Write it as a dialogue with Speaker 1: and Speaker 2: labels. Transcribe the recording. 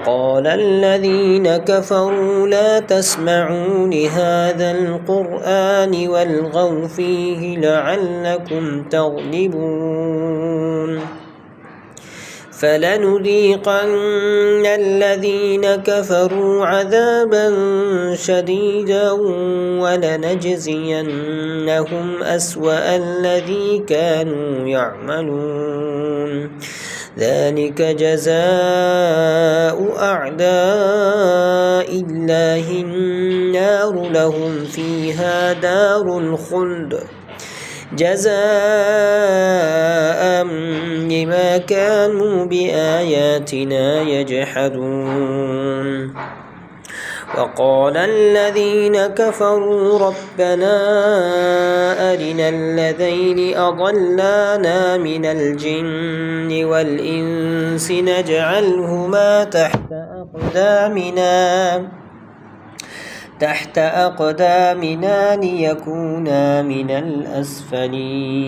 Speaker 1: وقال الذين كفروا لا تسمعوا لهذا القرآن والغوا فيه لعلكم تغلبون فلنذيقن الذين كفروا عذابا شديدا ولنجزينهم أسوأ الذي كانوا يعملون ذلك جزاء أعداء الله النار لهم فيها دار الخلد جزاء بما كانوا بآياتنا يجحدون وقال الذين كفروا ربنا أرنا الذين أضلانا من الجن والإنس نجعلهما تحت أقدامنا ليكونا من الأسفلين